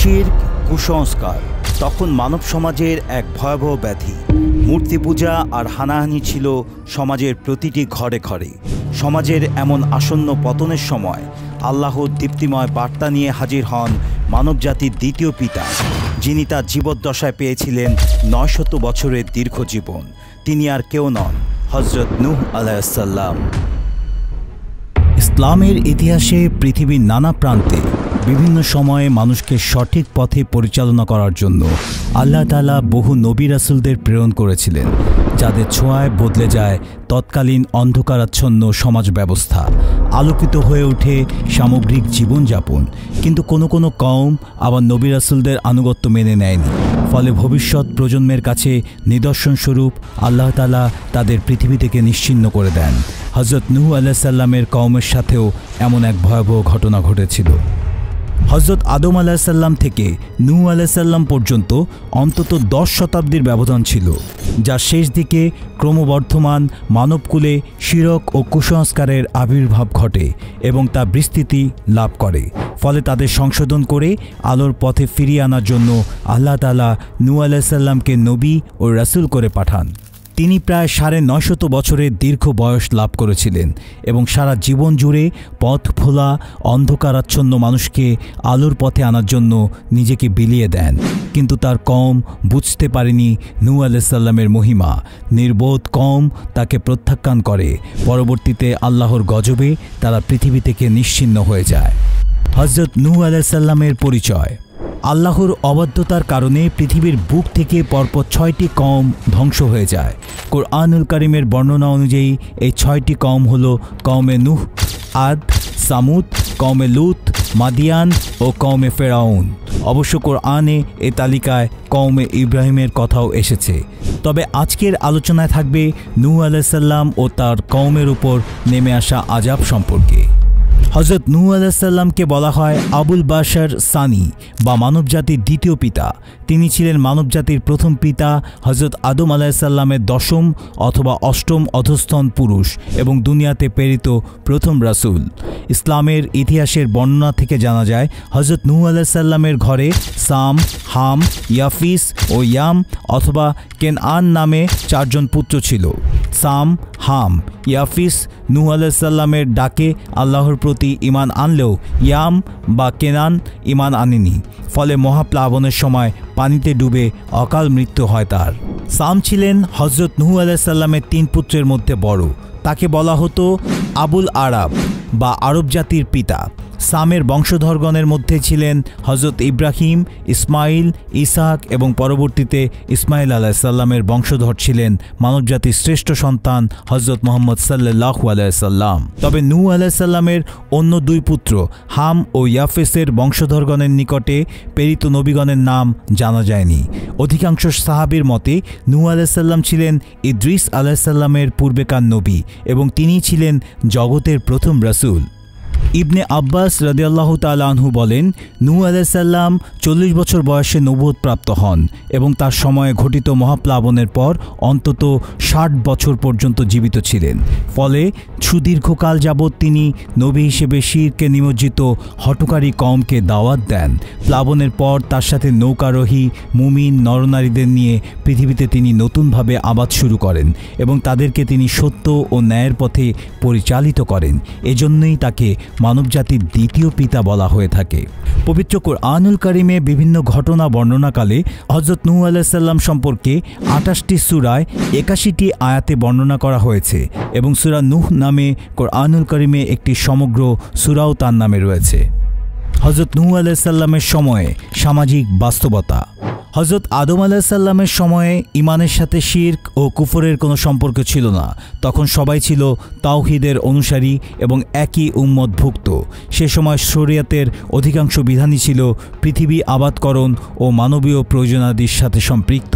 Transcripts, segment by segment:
শিরক, কুসংস্কার তখন মানব সমাজের এক ভয়াবহ ব্যাধি। মূর্তি পূজা আর হানাহানি ছিল সমাজের প্রতিটি ঘরে ঘরে। সমাজের এমন আসন্ন পতনের সময় আল্লাহর দীপ্তিময় বার্তা নিয়ে হাজির হন মানবজাতির দ্বিতীয় পিতা, যিনি তার জীবদ্দশায় পেয়েছিলেন ৯০০ বছরের দীর্ঘ জীবন। তিনি আর কেউ নন, হযরত নূহ আলাইহিস সালাম। ইসলামের ইতিহাসে পৃথিবীর নানা প্রান্তে বিভিন্ন সময়ে মানুষকে সঠিক পথে পরিচালনা করার জন্য আল্লাহ তাআলা বহু নবী রাসূলদের প্রেরণ করেছিলেন, যাদের ছোঁয়ায় বদলে যায় তৎকালীন অন্ধকারাচ্ছন্ন সমাজ ব্যবস্থা, আলোকিত হয়ে ওঠে সামগ্রিক জীবনযাপন। কিন্তু কোনো কোনো কওম আবার নবী রাসূলদের আনুগত্য মেনে নেয়নি, ফলে ভবিষ্যৎ প্রজন্মের কাছে নিদর্শনস্বরূপ আল্লাহ তাআলা তাদের পৃথিবী থেকে নিশ্চিহ্ন করে দেন। হযরত নূহ আলাইহিস সালামের কওমের সাথেও এমন এক ভয়াবহ ঘটনা ঘটেছিল। হযরত আদম আলাইহিস সালাম থেকে নূহ আলাইহিস সালাম পর্যন্ত অন্তত ১০ শতাব্দীর ব্যবধান ছিল, যার শেষ দিকে ক্রমবর্ধমান মানবকুলে শিরক ও কুসংস্কারের আবির্ভাব ঘটে এবং তা বিস্তৃতি লাভ করে। ফলে তাদের সংশোধন করে আলোর পথে ফিরিয়ে আনার জন্য আল্লাহ তাআলা নূহ আলাইহিস সালামকে নবী ও রাসূল করে পাঠান। তিনি প্রায় ৯৫০ বছরের দীর্ঘ বয়স লাভ করেছিলেন এবং সারা জীবন জুড়ে পথ ভোলা অন্ধকারাচ্ছন্ন মানুষকে আলোর পথে আনার জন্য নিজেকে বিলিয়ে দেন। কিন্তু তার কওম বুঝতে পারেনি নূহ আলাইহিস সালামের মহিমা। নির্বোধ কওম তাকে প্রত্যাখ্যান করে। পরবর্তীতে আল্লাহর গজবে তারা পৃথিবী থেকে নিশ্চিহ্ন হয়ে যায়। হযরত নূহ আলাইহিস সালামের পরিচয়। আল্লাহর অবাধ্যতার কারণে পৃথিবীর বুক থেকে পরপর ৬টি কওম ধ্বংস হয়ে যায়। কোরআনুল কারীমের বর্ণনা অনুযায়ী এই ৬টি কওম হল কওমে নূহ, আদ, সামুদ, কওমে লূত, মাদিয়ান ও কওমে ফেরাউন। অবশ্য কোরআনে এ তালিকায় কওমে ইব্রাহিমের কথাও এসেছে। তবে আজকের আলোচনায় থাকবে নূহ আলাইহিস সালাম ও তার কওমের উপর নেমে আসা আযাব সম্পর্কে। হযরত নূহ আলাইহিস সালামকে বলা হয় আবুল বাশার সানি বা মানবজাতির দ্বিতীয় পিতা। তিনি ছিলেন মানবজাতির প্রথম পিতা, হযরত আদম আলাইহিস সালামের ১০ম অথবা ৮ম অধস্তন পুরুষ এবং দুনিয়াতে প্রেরিত প্রথম রাসূল। ইসলামের ইতিহাসের বর্ণনা থেকে জানা যায় হযরত নূহ আলাইহিস সালামের ঘরে সাম, হাম, ইয়াফিস ও ইয়াম অথবা কেনআন নামে ৪ জন পুত্র ছিল। সাম, হাম, ইয়াফিস নূহ আলাইহিস সালামের ডাকে আল্লাহর প্রতি ঈমান আনলেও ইয়াম বা কেনান ঈমান আনেনি। ফলে মহাপ্লাবনের সময় পানিতে ডুবে অকাল মৃত্যু হয় তার। সাম ছিলেন হযরত নূহ আলাইহিস সালামের ৩ পুত্রের মধ্যে বড়। তাকে বলা হতো আবুল আরাব বা আরব জাতির পিতা। সামের বংশধরগণের মধ্যে ছিলেন হযরত ইব্রাহিম, ইসমাইল, ইসহাক এবং পরবর্তীতে ইসমাইল আলাইহিস সালামের বংশধর ছিলেন মানবজাতির শ্রেষ্ঠ সন্তান হযরত মুহাম্মদ সাল্লাল্লাহু আলাইহি সাল্লাম। তবে নূহ আলাইহিস সালামের অন্য ২ পুত্র হাম ও ইয়াফেসের বংশধরগণের নিকটে প্রেরিত নবীগণের নাম জানা যায়নি। অধিকাংশ সাহাবীর মতে নূহ আলাইহিস সালাম ছিলেন ইদ্রিস আলাইহিস সালামের পূর্বেকার নবী এবং তিনি ছিলেন জগতের প্রথম রাসূল। ইবনে আব্বাস রাদিয়াল্লাহু তাআলা আনহু বলেন, নূহ আলাইহিস সালাম ৪০ বছর বয়সে নবুয়ত প্রাপ্ত হন এবং তার সময়ে ঘটিত মহাপ্লাবনের পর অন্তত ৬০ বছর পর্যন্ত জীবিত ছিলেন। ফলে সুদীর্ঘকাল যাবৎ তিনি নবী হিসেবে শিরকে নিমজ্জিত হঠকারী কওমকে দাওয়াত দেন। প্লাবনের পর তার সাথে নৌকারোহী মুমিন নরনারীদের নিয়ে পৃথিবীতে তিনি নতুনভাবে আবাদ শুরু করেন এবং তাদেরকে তিনি সত্য ও ন্যায়ের পথে পরিচালিত করেন। এজন্যই তাকে মানবজাতির দ্বিতীয় পিতা বলা হয়ে থাকে। পবিত্র কোরআনুল কারীমে বিভিন্ন ঘটনা বর্ণনাকালে হযরত নূহ আলাইহিস সালাম সম্পর্কে ২৮টি সূরায় ৮১টি আয়াতে বর্ণনা করা হয়েছে এবং সূরা নূহ নামে কোরআনুল কারীমে একটি সমগ্র সূরাও তার নামে রয়েছে। হযরত নূহ আলাইহিস সালামের সময়ে সামাজিক বাস্তবতা। হযরত আদম আলাইহিস সালামের সময়ে ঈমানের সাথে শিরক ও কুফরের কোনো সম্পর্ক ছিল না। তখন সবাই ছিল তাওহীদের অনুসারী এবং একই উম্মতভুক্ত। সে সময় শরীয়তের অধিকাংশ বিধানই ছিল পৃথিবী আবাদকরণ ও মানবীয় প্রয়োজনাদির সাথে সম্পৃক্ত।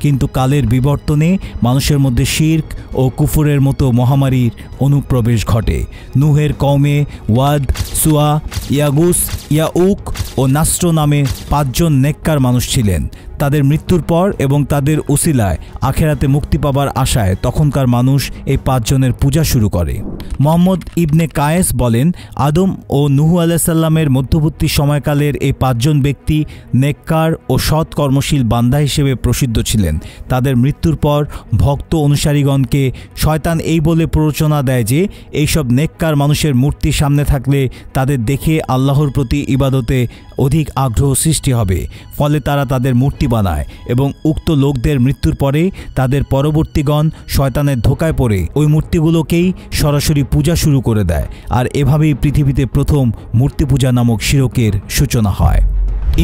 কিন্তু কালের বিবর্তনে মানুষের মধ্যে শিরক ও কুফরের মতো মহামারীর অনুপ্রবেশ ঘটে। নূহের কওমে ওয়াদ, সুয়া, ইয়াগুস, ইয়াউক ও নাসর নামে ৫ জন নেককার মানুষ ছিলেন। তাদের মৃত্যুর পর এবং তাদের উসিলায় আখেরাতে মুক্তি পাবার আশায় তখনকার মানুষ এই 5 জনের পূজা শুরু করে। মোহাম্মদ ইবনে কায়েস বলেন, আদম ও নূহ আলাইহিস সালামের মধ্যবর্তী সময়কালের এই 5 জন ব্যক্তি নেককার ও সৎ কর্মশীল বান্দা হিসেবে প্রসিদ্ধ ছিলেন। তাদের মৃত্যুর পর ভক্ত অনুসারীগণকে শয়তান এই বলে প্ররোচনা দেয় যে এইসব নেককার মানুষের মূর্তি সামনে থাকলে তাদের দেখে আল্লাহর প্রতি ইবাদতে অধিক আগ্রহ সৃষ্টি হবে, ফলে তারা তাদের মূর্তি বানায় এবং উক্ত লোকদের মৃত্যুর পরে তাদের পরবর্তীগণ শয়তানের ধোকায় পড়ে ওই মূর্তিগুলোকেই সরাসরি পূজা শুরু করে দেয়। আর এভাবেই পৃথিবীতে প্রথম মূর্তি পূজা নামক শিরকের সূচনা হয়।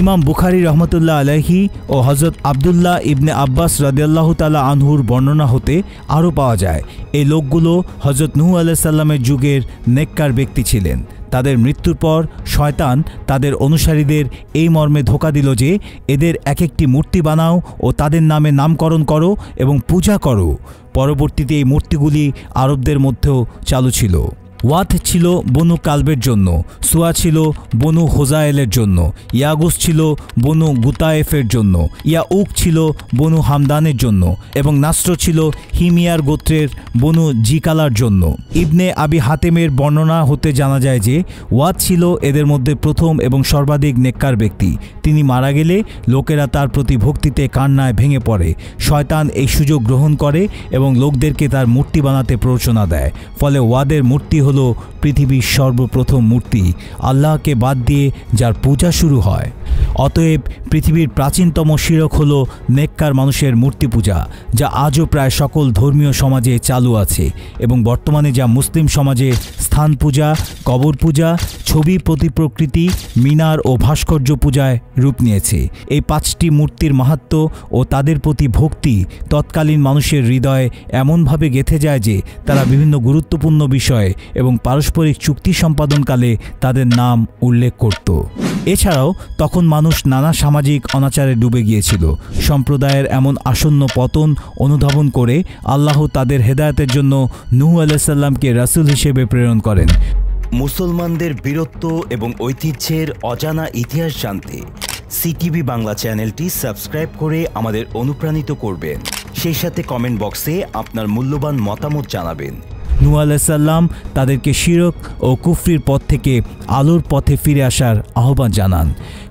ইমাম বুখারী রহমতুল্লাহ আলাইহি ও হযরত আবদুল্লাহ ইবনে আব্বাস রাদিয়াল্লাহু তাআলা আনহুর বর্ণনা হতে আরও পাওয়া যায়, এই লোকগুলো হযরত নূহ আলাইহিস সালামের যুগের নেককার ব্যক্তি ছিলেন। তাদের মৃত্যুর পর শয়তান তাদের অনুসারীদের এই মর্মে ধোঁকা দিল যে এদের এক একটি মূর্তি বানাও ও তাদের নামে নামকরণ করো এবং পূজা করো। পরবর্তীতে এই মূর্তিগুলি আরবদের মধ্যেও চালু ছিল। ওয়াত ছিল বনু কালবের জন্য, সুয়া ছিল বনু হোজায়েলের জন্য, ইয়াগুস ছিল বনু গুতায়েফের জন্য, ইয়াউক ছিল বনু হামদানের জন্য এবং নাস্র ছিল হিমিয়ার গোত্রের বনু জিকালার জন্য। ইবনে আবি হাতেমের বর্ণনা হতে জানা যায় যে ওয়াত ছিল এদের মধ্যে প্রথম এবং সর্বাধিক নেককার ব্যক্তি। তিনি মারা গেলে লোকেরা তার প্রতি ভক্তিতে কান্নায় ভেঙে পড়ে। শয়তান এই সুযোগ গ্রহণ করে এবং লোকদেরকে তার মূর্তি বানাতে প্ররোচনা দেয়। ফলে ওয়াদের মূর্তি হলো পৃথিবীর সর্বপ্রথম মূর্তি, আল্লাহকে বাদ দিয়ে যার পূজা শুরু হয়। অতএব পৃথিবীর প্রাচীনতম শিরক হলো নেককার মানুষের মূর্তি পূজা, যা আজও প্রায় সকল ধর্মীয় সমাজে চালু আছে এবং বর্তমানে যা মুসলিম সমাজে স্থান পূজা, কবর পূজা, ছবি প্রতিপ্রকৃতি, মিনার ও ভাস্কর্য পূজায় রূপ নিয়েছে। এই 5টি মূর্তির মাহাত্ম্য ও তাদের প্রতি ভক্তি তৎকালীন মানুষের হৃদয়ে এমনভাবে গেঁথে যায় যে তারা বিভিন্ন গুরুত্বপূর্ণ বিষয়ে এবং পারস্পরিক চুক্তি সম্পাদনকালে তাদের নাম উল্লেখ করত। এছাড়াও তখন মানুষ নানা সামাজিক অনাচারে ডুবে গিয়েছিল। সম্প্রদায়ের এমন আসন্ন পতন অনুধাবন করে আল্লাহ তাদের হেদায়েতের জন্য নূহ আলাইহিস সালামকে রাসূল হিসেবে প্রেরণ করেন। মুসলমানদের বীরত্ব এবং ঐতিহ্যের অজানা ইতিহাস জানতে সিটিভি বাংলা চ্যানেলটি সাবস্ক্রাইব করে আমাদের অনুপ্রাণিত করবেন। সেই সাথে কমেন্ট বক্সে আপনার মূল্যবান মতামত জানাবেন। নূহ আলাইহিস সালাম তাদেরকে শিরক ও কুফরির পথ থেকে আলোর পথে ফিরে আসার আহ্বান জানান।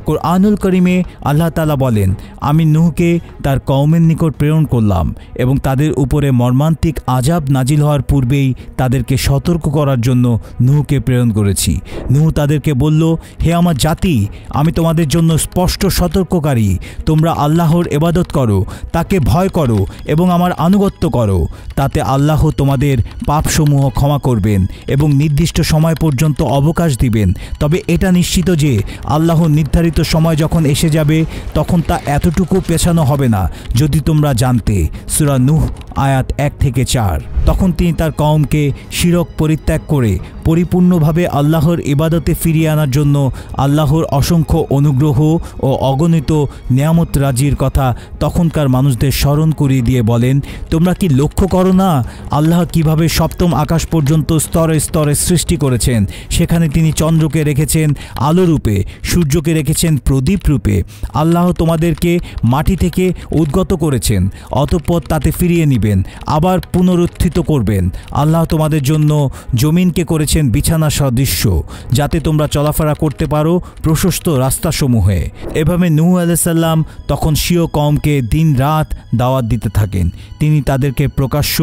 কুরআনুল কারীমে আল্লাহ তাআলা বলেন, আমি নূহকে তার কওমের নিকট প্রেরণ করলাম এবং তাদের উপরে মর্মান্তিক আযাব নাজিল হওয়ার পূর্বেই তাদেরকে সতর্ক করার জন্য নূহকে প্রেরণ করেছি। নূহ তাদেরকে বলল, হে আমার জাতি, আমি তোমাদের জন্য স্পষ্ট সতর্ককারী। তোমরা আল্লাহর ইবাদত করো, তাকে ভয় করো এবং আমার আনুগত্য করো। তাতে আল্লাহ তোমাদের পাপসমূহ ক্ষমা করবেন এবং নির্দিষ্ট সময় পর্যন্ত অবকাশ দিবেন। তবে এটা নিশ্চিত যে আল্লাহর নির্ধারিত সময় যখন এসে যাবে তখন তা এতটুকু পেছানো হবে না যদি তোমরা জানতে। সূরা নূহ আয়াত 1 থেকে 4। তখন তিনি তার কওমকে শিরক পরিত্যাগ করে পরিপূর্ণভাবে আল্লাহর ইবাদতে ফিরিয়ে আনার জন্য আল্লাহর অসংখ্য অনুগ্রহ ও অগণিত নিয়ামত রাজির কথা তখনকার মানুষদের স্মরণ করিয়ে দিয়ে বলেন, তোমরা কি লক্ষ্য করো না আল্লাহ কিভাবে সপ্তম আকাশ পর্যন্ত স্তরে স্তরে সৃষ্টি করেছেন? সেখানে তিনি চন্দ্রকে রেখেছেন আলো রূপে, সূর্যকে রেখেছেন প্রদীপ রূপে। আল্লাহ তোমাদেরকে মাটি থেকে উদ্গত করেছেন, অতঃপর তাতে ফিরিয়ে নেবেন, আবার পুনরুত্থিত করবেন। আল্লাহ তোমাদের জন্য জমিনকে করেছেন বিছানা সদৃশ্য, যাতে তোমরা চলাফেরা করতে পারো প্রশস্ত রাস্তাসমূহে। এভাবে নূহ আলাইহিস সালাম তখন স্বীয় কওমকে দিন রাত দাওয়াত দিতে থাকেন। তিনি তাদেরকে প্রকাশ্য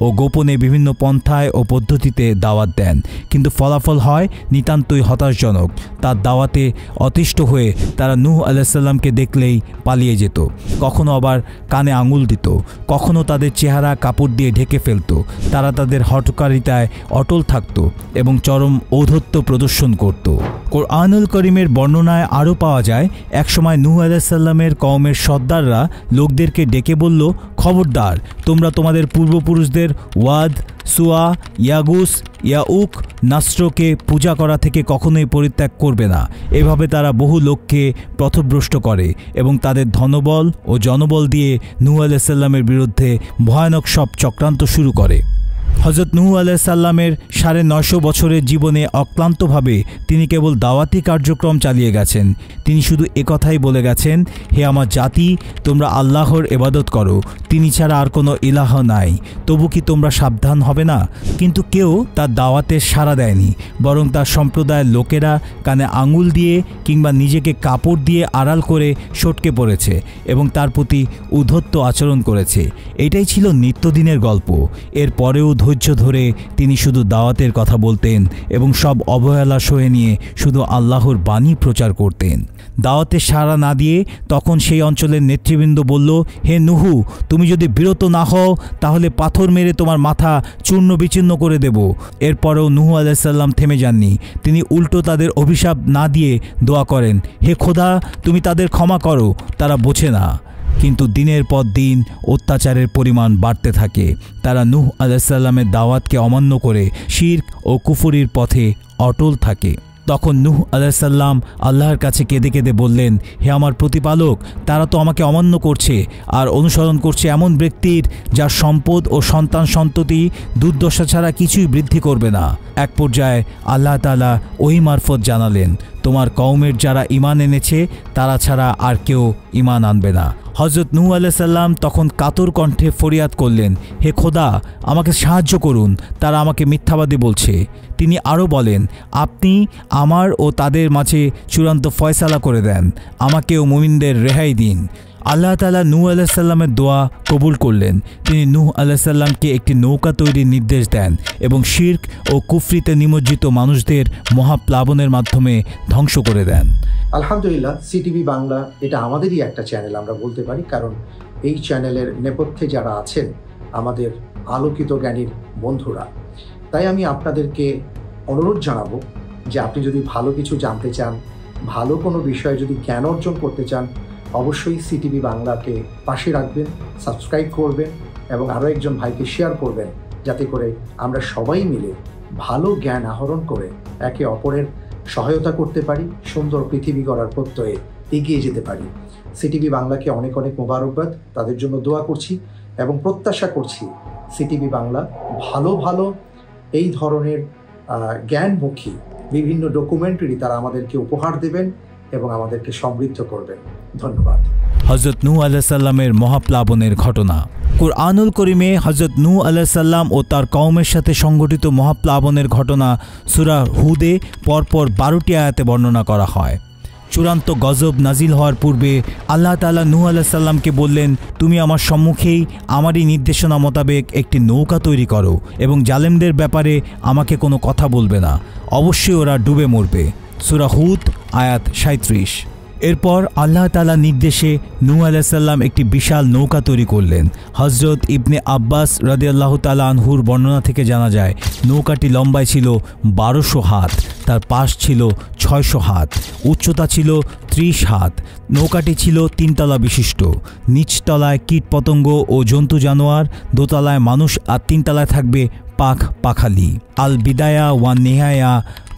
ও গোপনে বিভিন্ন পন্থায় ও পদ্ধতিতে দাওয়াত দেন, কিন্তু ফলাফল হয় নিতান্তই হতাশজনক। তার দাওয়াতে অতিষ্ঠ হয়ে তারা নূহ আলাইহিস সালামকে দেখলেই পালিয়ে যেত, কখনো আবার কানে আঙুল দিত, কখনো তাদের চেহারা কাপড় দিয়ে ঢেকে ফেলত। তারা তাদের হঠকারিতায় অটল থাকত এবং চরম ঔদ্ধত্য প্রদর্শন করত। কুরআনুল কারীমের বর্ণনায় আরও পাওয়া যায়, একসময় নূহ আলাইহিস সালামের কওমের সর্দাররা লোকদেরকে ডেকে বলল, খবরদার, তোমরা তোমাদের পূর্বপুরুষদের ওয়াদ, সুয়া, ইয়াগুস, ইয়াউক, নাস্রকে পূজা করা থেকে কখনোই পরিত্যাগ করবে না। এভাবে তারা বহু লোককে পথভ্রষ্ট করে এবং তাদের ধনবল ও জনবল দিয়ে নূহ আলাইহিস সালামের বিরুদ্ধে ভয়ানক সব চক্রান্ত শুরু করে। হযরত নূহ আলাইহিস সালামের 950 বছরের জীবনে অক্লান্তভাবে তিনি কেবল দাওয়াতি কার্যক্রম চালিয়ে গেছেন। তিনি শুধু একথাই বলে গেছেন, হে আমার জাতি, তোমরা আল্লাহর ইবাদত করো, তিনি ছাড়া আর কোনো ইলাহ নাই। তবু কি তোমরা সাবধান হবে না? কিন্তু কেউ তার দাওয়াতে সাড়া দেয়নি, বরং তার সম্প্রদায়ের লোকেরা কানে আঙুল দিয়ে কিংবা নিজেকে কাপড় দিয়ে আড়াল করে সটকে পড়েছে এবং তার প্রতি উদ্ধত্ত আচরণ করেছে। এটাই ছিল নিত্যদিনের গল্প। এর পরেও ধৈর্য ধরে তিনি শুধু দাওয়াতের কথা বলতেন এবং সব অবহেলা সয়ে নিয়ে শুধু আল্লাহর বাণী প্রচার করতেন। দাওয়াতে সাড়া না দিয়ে তখন সেই অঞ্চলের নেতৃবৃন্দ বলল, হে নূহ, তুমি যদি বিরত না হও তাহলে পাথর মেরে তোমার মাথা চূর্ণ বিচূর্ণ করে দেব। এরপরেও নূহ আলাইহিস সালাম থেমে যাননি। তিনি উল্টো তাদের অভিশাপ না দিয়ে দোয়া করেন, হে খোদা, তুমি তাদের ক্ষমা করো, তারা বোঝে না। কিন্তু দিনের পর দিন অত্যাচারের পরিমাণ বাড়তে থাকে। তারা নূহ আলাইহিস সালামের দাওয়াতকে অমান্য করে শিরক ও কুফরির পথে অটল থাকে। তখন নূহ আলাইহিস সালাম আল্লাহর কাছে কেঁদে কেঁদে বললেন, হে আমার প্রতিপালক, তারা তো আমাকে অমান্য করছে আর অনুসরণ করছে এমন ব্যক্তির যার সম্পদ ও সন্তান সন্ততি দুর্দশা ছাড়া কিছুই বৃদ্ধি করবে না। এক পর্যায়ে আল্লাহ তাআলা ওহী মারফত জানালেন, তোমার কওমের যারা ঈমান এনেছে তারা ছাড়া আর কেউ ঈমান আনবে না। হযরত নূহ আলাইহিস সালাম তখন কাতর কণ্ঠে ফরিয়াদ করলেন, হে খোদা, আমাকে সাহায্য করুন, তারা আমাকে মিথ্যাবাদী বলছে। তিনি আরও বলেন, আপনি আমার ও তাদের মাঝে চূড়ান্ত ফয়সালা করে দেন, আমাকে ও মুমিনদের রেহাই দিন। আল্লাহ তাআলা নূহ আলাইহিস সালামের দোয়া কবুল করলেন। তিনি নূহ আলাইহিস সালামকে একটি নৌকা তৈরির নির্দেশ দেন এবং শিরক ও কুফরিতে নিমজ্জিত মানুষদের মহাপ্লাবনের মাধ্যমে ধ্বংস করে দেন। আলহামদুলিল্লাহ, সিটিভি বাংলা এটা আমাদেরই একটা চ্যানেল আমরা বলতে পারি, কারণ এই চ্যানেলের নেপথ্যে যারা আছেন আমাদের আলোকিত জ্ঞানীর বন্ধুরা। তাই আমি আপনাদেরকে অনুরোধ জানাবো যে আপনি যদি ভালো কিছু জানতে চান, ভালো কোনো বিষয়ে যদি জ্ঞান অর্জন করতে চান, অবশ্যই সিটিভি বাংলাকে পাশে রাখবেন, সাবস্ক্রাইব করবেন এবং আরও একজন ভাইকে শেয়ার করবেন, যাতে করে আমরা সবাই মিলে ভালো জ্ঞান আহরণ করে একে অপরের সহায়তা করতে পারি, সুন্দর পৃথিবী গড়ার প্রত্যয়ে এগিয়ে যেতে পারি। সিটিভি বাংলাকে অনেক অনেক মোবারকবাদ, তাদের জন্য দোয়া করছি এবং প্রত্যাশা করছি সিটিভি বাংলা ভালো ভালো এই ধরনের জ্ঞানমুখী বিভিন্ন ডকুমেন্টারি তারা আমাদেরকে উপহার দেবেন এবং আমাদেরকে সমৃদ্ধ করবেন। ধন্যবাদ। হযরত নূহ আলাইহিস সালামের মহাপ্লাবনের ঘটনা। কুরআনুল কারীমে হযরত নূহ আলাইহিস সালাম ও তার কওমের সাথে সংঘটিত মহাপ্লাবনের ঘটনা সূরা হুদে পরপর 12টি আয়াতে বর্ণনা করা হয়। চূড়ান্ত গজব নাজিল হওয়ার পূর্বে আল্লাহ তাআলা নূহ আলাইহিস সালামকে বললেন, তুমি আমার সম্মুখেই আমারই নির্দেশনা মোতাবেক একটি নৌকা তৈরি করো এবং জালেমদের ব্যাপারে আমাকে কোনো কথা বলবে না, অবশ্যই ওরা ডুবে মরবে। সূরা হুদ আয়াত 37। এরপর আল্লাহ তাআলার নির্দেশে নূহ আলাইহিস সালাম একটি বিশাল নৌকা তৈরি করলেন। হযরত ইবনে আব্বাস রাদিয়াল্লাহু তাআলা আনহুর বর্ণনা থেকে জানা যায়, নৌকাটি লম্বায় ছিল 1200 হাত, তার পাশ ছিল 600 হাত, উচ্চতা ছিল 30 হাত। নৌকাটি ছিল 3 তলা বিশিষ্ট। নিচতলায় কীটপতঙ্গ ও জন্তু জানোয়ার, দোতলায় মানুষ আর 3 তলায় থাকবে পাখালি। আল বিদায়া ওয়ান নিহায়া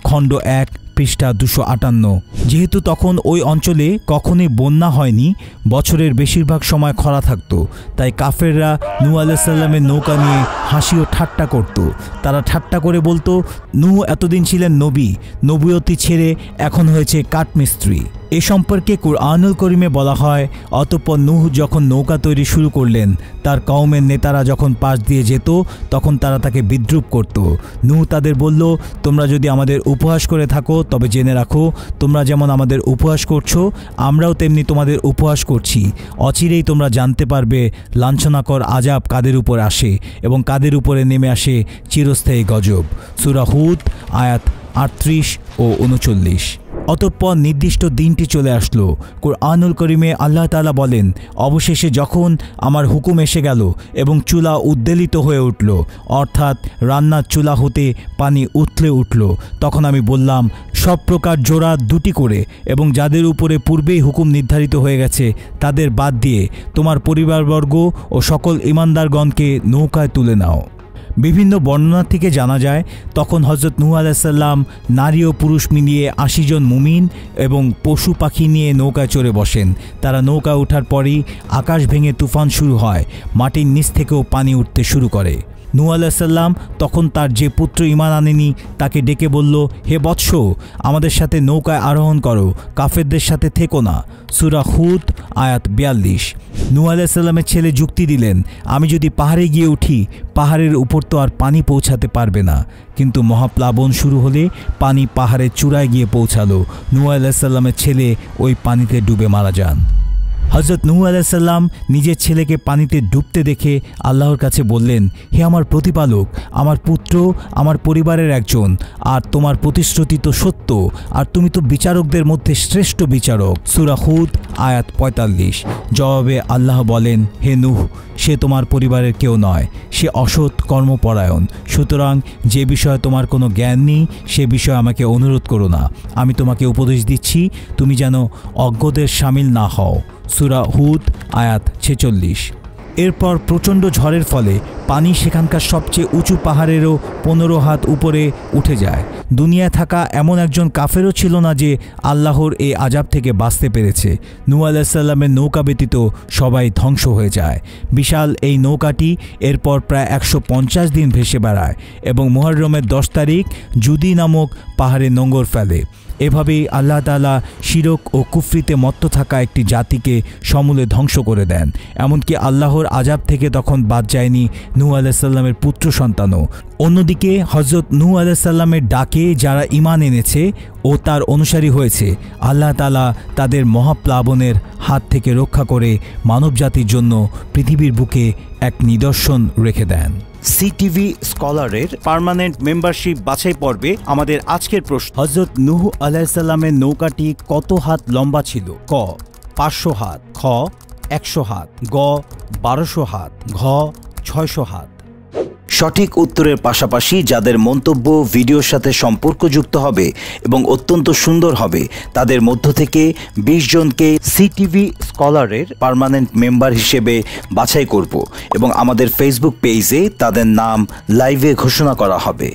খণ্ড 1 পৃষ্ঠা 258। যেহেতু তখন ওই অঞ্চলে কখনোই বন্যা হয়নি, বছরের বেশিরভাগ সময় খরা থাকতো, তাই কাফেররা নূহ আলাইহিস সালামের নৌকা নিয়ে হাসি ও ঠাট্টা করত। তারা ঠাট্টা করে বলতো, নূহ এতদিন ছিলেন নবী, নবুয়তি ছেড়ে এখন হয়েছে কাঠমিস্ত্রি। এ সম্পর্কে কুরআনুল কারীমে বলা হয়, অতঃপর নূহ যখন নৌকা তৈরি শুরু করলেন, তার কওমের নেতারা যখন পাশ দিয়ে যেত তখন তারা তাকে বিদ্রূপ করত। নূহ তাদের বলল, তোমরা যদি আমাদের উপহাস করে থাকো তবে জেনে রাখো, তোমরা যেমন আমাদের উপহাস করছো আমরাও তেমনি তোমাদের উপহাস করছি। অচিরেই তোমরা জানতে পারবে লাঞ্ছনাকর আযাব কাদের উপর আসে এবং কাদের উপরে নেমে আসে চিরস্থায়ী গজব। সূরা হুদ আয়াত 38 ও 39। অতঃপর নির্দিষ্ট দিনটি চলে আসলো। কুরআনুল কারীমে আল্লাহ তাআলা বলেন, অবশেষে যখন আমার হুকুম এসে গেল এবং চুলা উদ্বেলিত হয়ে উঠল, অর্থাৎ রান্নার চুলা হতে পানি উথলে উঠল, তখন আমি বললাম, সব প্রকার জোড়া 2টি করে এবং যাদের উপরে পূর্বেই হুকুম নির্ধারিত হয়ে গেছে তাদের বাদ দিয়ে তোমার পরিবারবর্গ ও সকল ঈমানদারগণকে নৌকায় তুলে নাও। বিভিন্ন বর্ণনা থেকে জানা যায়, তখন হযরত নূহ আলাইহিস সালাম নারী ও পুরুষ মিলিয়ে 80 জন মুমিন এবং পশু পাখি নিয়ে নৌকায় চড়ে বসেন। তারা নৌকা ওঠার পরই আকাশ ভেঙে তুফান শুরু হয়, মাটির নিচ থেকেও পানি উঠতে শুরু করে। নূহ আলাইহিস সালাম তখন তার যে পুত্র ঈমান আনেনি তাকে ডেকে বলল, হে বৎস, আমাদের সাথে নৌকায় আরোহণ করো, কাফেরদের সাথে থেকো না। সূরা হুদ আয়াত 42। নূহ আলাইহিস সালামের ছেলে যুক্তি দিলেন, আমি যদি পাহাড়ে গিয়ে উঠি, পাহাড়ের উপর তো আর পানি পৌঁছাতে পারবে না। কিন্তু মহাপ্লাবন শুরু হলে পানি পাহাড়ের চূড়ায় গিয়ে পৌঁছালো। নূহ আলাইহিস সালামের ছেলে ওই পানিতে ডুবে মারা যান। হযরত নূহ আলাইহিস সালাম নিজের ছেলেকে পানিতে ডুবতে দেখে আল্লাহর কাছে বললেন, হে আমার প্রতিপালক, আমার পুত্র আমার পরিবারের একজন, আর তোমার প্রতিশ্রুতি তো সত্য, আর তুমি তো বিচারকদের মধ্যে শ্রেষ্ঠ বিচারক। সূরা হুদ আয়াত 45। জবাবে আল্লাহ বলেন, হে নূহ, সে তোমার পরিবারের কেউ নয়, সে অসৎ কর্মপরায়ণ। সুতরাং যে বিষয়ে তোমার কোনো জ্ঞান নেই সে বিষয়ে আমাকে অনুরোধ করো না। আমি তোমাকে উপদেশ দিচ্ছি, তুমি যেন অজ্ঞদের শামিল না হও। সূরা হুদ আয়াত 46। এরপর প্রচণ্ড ঝড়ের ফলে পানি সেখানকার সবচেয়ে উঁচু পাহাড়েরও 15 হাত উপরে উঠে যায়। দুনিয়ায় থাকা এমন একজন কাফেরও ছিল না যে আল্লাহর এই আযাব থেকে বাঁচতে পেরেছে। নূহ আলাইহিস সালামের নৌকা ব্যতীত সবাই ধ্বংস হয়ে যায়। বিশাল এই নৌকাটি এরপর প্রায় 150 দিন ভেসে বেড়ায় এবং মুহররমের 10 তারিখ জুদি নামক পাহাড়ে নোঙর ফেলে। এভাবেই আল্লাহ তাআলা শিরক ও কুফরিতে মত্ত থাকা একটি জাতিকে সমূলে ধ্বংস করে দেন। এমনকি আল্লাহর আযাব থেকে তখন বাদ যায়নি নূহ আলাইহিস সালামের পুত্র সন্তানও। অন্যদিকে হযরত নূহ আলাইহিস সালামের ডাকে যারা ঈমান এনেছে ও তার অনুসারী হয়েছে, আল্লাহ তাআলা তাদের মহাপ্লাবনের হাত থেকে রক্ষা করে মানবজাতির জন্য পৃথিবীর বুকে এক নিদর্শন রেখে দেন। সিটিভি স্কলারের পার্মানেন্ট মেম্বারশিপ বাছাই পর্বে আমাদের আজকের প্রশ্ন, হযরত নূহ আলাইহিস সালামের নৌকাটি কত হাত লম্বা ছিল? ক 500 হাত, খ 100 হাত, গ 1200 হাত, ঘ 600 হাত। সঠিক উত্তরের পাশাপাশি যাদের মন্তব্য ভিডিওর সাথে সম্পর্কযুক্ত হবে এবং অত্যন্ত সুন্দর হবে তাদের মধ্য থেকে 20 জনকে সিটিভি স্কলারের পার্মানেন্ট মেম্বার হিসেবে বাছাই করব এবং আমাদের ফেসবুক পেজে তাদের নাম লাইভে ঘোষণা করা হবে।